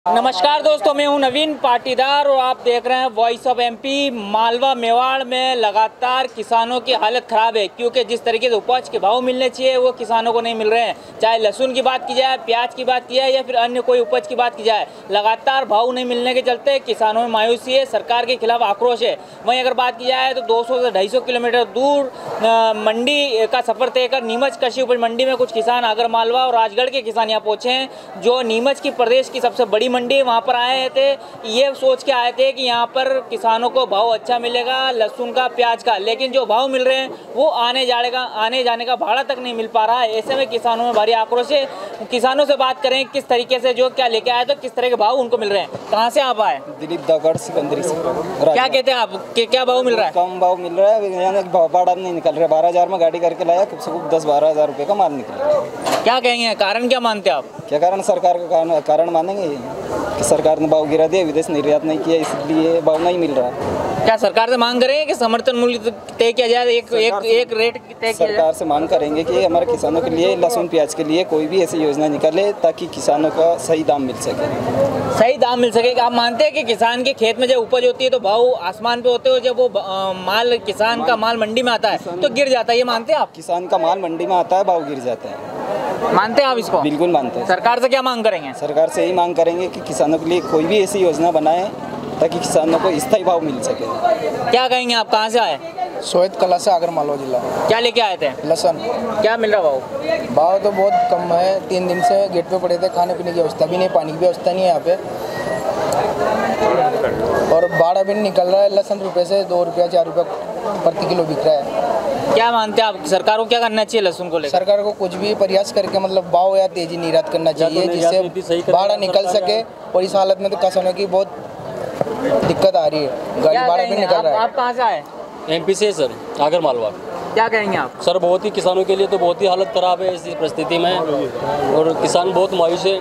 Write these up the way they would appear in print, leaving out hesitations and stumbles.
नमस्कार दोस्तों, मैं हूं नवीन पाटीदार और आप देख रहे हैं voice of MP. Malwa Mewar में लगातार किसानों की हालत ख़राब है, क्योंकि जिस तरीके से उपज के भाव मिलने चाहिए वो किसानों को नहीं मिल रहे हैं। चाहे लहसुन की बात की जाए, प्याज की बात की जाए या फिर अन्य कोई उपज की बात की जाए, लगातार भाव नहीं मिलने के चलते किसानों में मायूसी है, सरकार के खिलाफ आक्रोश है। वहीं अगर बात की जाए तो 200 से 250 किलोमीटर दूर मंडी का सफ़र तय कर नीमच कृषि उपज मंडी में कुछ किसान आगर मालवा और राजगढ़ के किसान यहाँ पहुँचे हैं, जो नीमच की प्रदेश की सबसे बड़ी मंडी वहाँ पर आए थे। ये सोच के आए थे कि यहाँ पर किसानों को भाव अच्छा मिलेगा लहसुन का, प्याज का, लेकिन जो भाव मिल रहे हैं वो आने जाने का भाड़ा तक नहीं मिल पा रहा है। ऐसे में किसानों में भारी आक्रोश है। किसानों से बात करें किस तरीके से जो क्या लेके आए तो किस तरह के भाव उनको मिल रहे हैं। कहाँ से आप आए? दिलीप दागड़ सिकंदरी से। क्या कहते हैं आप, क्या भाव मिल रहा है? कम भाव मिल रहा है, यहाँ भाड़ा नहीं निकल रहा है। 12,000 में गाड़ी करके लाया, खूब से खूब 10-12 हज़ार रुपये का माल निकल रहा है। क्या कहेंगे, कारण क्या मानते हैं आप? क्या कारण? सरकार का कारण मानेंगे कि सरकार ने भाव गिरा दिया, विदेश निर्यात नहीं किया, इसलिए भाव नहीं मिल रहा है। क्या सरकार से मांग करेंगे कि समर्थन मूल्य तय किया जाए, एक रेट तय किया जाए? सरकार से मांग करेंगे कि हमारे किसानों के लिए लहसुन प्याज के लिए कोई भी ऐसी योजना निकाले ताकि किसानों का सही दाम मिल सके। सही दाम मिल सके। आप मानते हैं कि किसान के खेत में जब उपज होती है तो भाव आसमान पे होते हो, जब वो माल किसान का माल मंडी में आता है तो गिर जाता है, ये मानते हैं आप? किसान का माल मंडी में आता है, भाव गिर जाता है। मानते हैं आप इसको? बिल्कुल मानते हैं। सरकार से क्या मांग करेंगे? सरकार से यही मांग करेंगे कि किसानों के लिए कोई भी ऐसी योजना बनाए ताकि किसानों को स्थायी भाव मिल सके। क्या कहेंगे आप, कहाँ से आए? सोहित कला से आगर मालवा जिला। क्या लेके आए थे? लहसुन। क्या मिल रहा भाव? भाव तो बहुत कम है, 3 दिन से गेट पे पड़े थे, खाने पीने की व्यवस्था भी नहीं, पानी की व्यवस्था नहीं है यहाँ पे, और भाड़ा भी नहीं निकल रहा है। लहसुन रुपये से 2 रुपया 4 रुपया प्रति किलो बिक रहा है। क्या मानते हैं आप, सरकार को क्या करना चाहिए लहसुन को लेकर? सरकार को कुछ भी प्रयास करके मतलब भाव या तेजी निर्यात करना चाहिए, जिससे भाड़ा निकल सके। और इस हालत में तो किसानों की बहुत दिक्कत आ रही है, गाड़ी भाड़ा भी निकल रहा है। आप कहाँ से आए? एमपी से सर, आगर मालवा। क्या कहेंगे आप? सर बहुत ही किसानों के लिए तो बहुत ही हालत ख़राब है इस परिस्थिति में, और किसान बहुत मायूस है।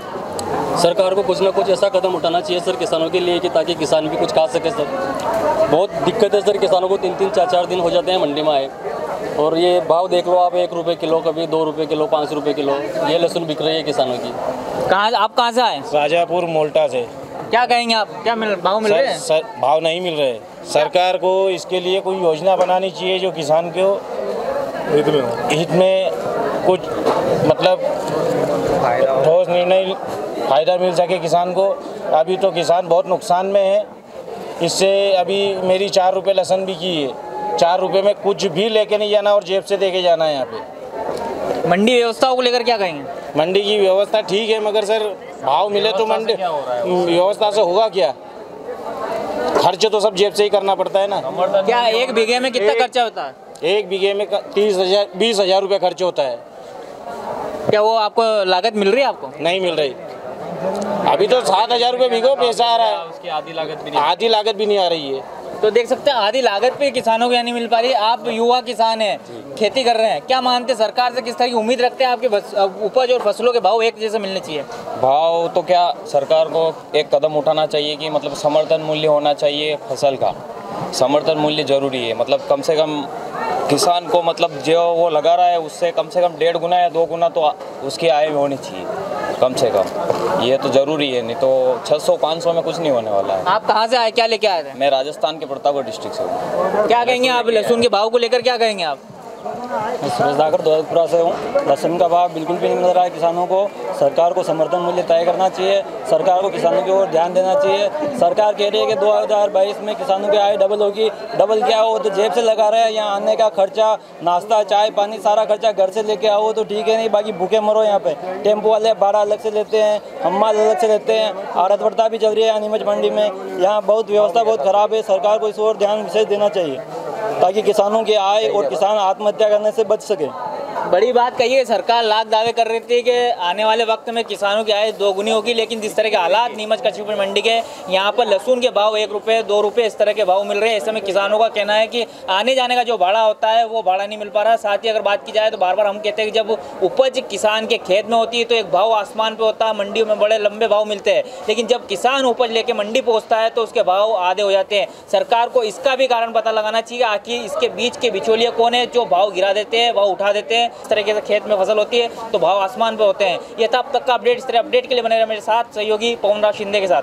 सरकार को कुछ ना कुछ ऐसा कदम उठाना चाहिए सर किसानों के लिए कि ताकि किसान भी कुछ खा सके सर। बहुत दिक्कत है सर, किसानों को 3-3, 4-4 दिन हो जाते हैं मंडी में आए, और ये भाव देख लो आप, 1 रुपये किलो, कभी 2 रुपये किलो, 5 रुपये किलो ये लहसुन बिक रही है किसानों की। आप कहाँ से आए? राजापुर मोल्टा से। क्या कहेंगे आप, क्या भाव मिल रहे हैं? भाव नहीं मिल रहे। सरकार को इसके लिए कोई योजना बनानी चाहिए जो किसान को हित में कुछ मतलब ठोस निर्णय फायदा मिल सके किसान को। अभी तो किसान बहुत नुकसान में है इससे। अभी मेरी 4 रुपये लहसुन भी की है, 4 रुपये में कुछ भी लेके नहीं जाना और जेब से दे के जाना है। यहाँ पे मंडी व्यवस्थाओं को लेकर क्या कहेंगे? मंडी की व्यवस्था ठीक है, मगर सर भाव मिले तो मंडी व्यवस्था से होगा क्या? खर्च तो सब जेब से ही करना पड़ता है ना। क्या 1 बीघे में कितना खर्चा होता है? 1 बीघे में 20,000 रुपये खर्च होता है। क्या वो आपको लागत मिल रही है? आपको नहीं मिल रही। अभी तो 7,000 रुपये बीघो पैसा आ रहा है, उसकी आधी लागत भी नहीं आ रही है। तो देख सकते हैं आधी लागत पे किसानों को नहीं मिल पा रही है। आप युवा किसान हैं, खेती कर रहे हैं, क्या मानते हैं सरकार से किस तरह की उम्मीद रखते हैं? आपके उपज और फसलों के भाव एक जैसे मिलने चाहिए। भाव तो क्या, सरकार को एक कदम उठाना चाहिए कि मतलब समर्थन मूल्य होना चाहिए फसल का। समर्थन मूल्य ज़रूरी है, मतलब कम से कम किसान को मतलब जो वो लगा रहा है उससे कम से कम 1.5 गुना या 2 गुना तो उसकी आय होनी चाहिए कम से कम। ये तो ज़रूरी है, नहीं तो 600-500 में कुछ नहीं होने वाला है। आप कहाँ से आए, क्या लेके आए थे? मैं राजस्थान के प्रतापगढ़ डिस्ट्रिक्ट से हूँ। क्या कहेंगे आप लहसुन के भाव को लेकर, क्या कहेंगे आप? मैं सुरेश दागर दौलतपुरा से हूँ। लहसुन का भाव बिल्कुल भी नहीं मिल रहा है किसानों को। सरकार को समर्थन मूल्य तय करना चाहिए, सरकार को किसानों की ओर ध्यान देना चाहिए। सरकार कह रही है कि 2022 में किसानों की आय डबल होगी। डबल क्या हो तो जेब से लगा रहे हैं। यहाँ आने का खर्चा, नाश्ता, चाय पानी, सारा खर्चा घर से लेके आओ तो ठीक है, नहीं बाकी भूखे मरो। यहाँ पे टेम्पो वाले भाड़ा अलग से लेते हैं, हम्माल अलग से लेते हैं। आड़त पड़ता भी चल रही है नीमच मंडी में। यहाँ बहुत व्यवस्था बहुत ख़राब है। सरकार को इस ओर ध्यान विशेष देना चाहिए ताकि किसानों की आय और किसान आत्महत्या करने से बच सके। बड़ी बात कहिए, सरकार लाख दावे कर रही थी कि आने वाले वक्त में किसानों की आय 2 गुनी होगी, लेकिन जिस तरह के हालात नीमच कृषि उपज मंडी के, यहाँ पर लहसुन के भाव 1 रुपये 2 रुपये इस तरह के भाव मिल रहे हैं। ऐसे में किसानों का कहना है कि आने जाने का जो भाड़ा होता है वो भाड़ा नहीं मिल पा रहा। साथ ही अगर बात की जाए तो बार बार हम कहते हैं कि जब उपज किसान के खेत में होती है तो एक भाव आसमान पर होता है, मंडियों में बड़े लंबे भाव मिलते हैं, लेकिन जब किसान उपज लेके मंडी पहुँचता है तो उसके भाव आधे हो जाते हैं। सरकार को इसका भी कारण पता लगाना चाहिए आखिर इसके बीच के बिचौलिए कौन है जो भाव गिरा देते हैं, भाव उठा देते हैं। इस तरीके से खेत में फसल होती है तो भाव आसमान पे होते हैं। ये था अब तक का अपडेट। इस तरह अपडेट के लिए बने रहे मेरे साथ सहयोगी पवन राज शिंदे के साथ।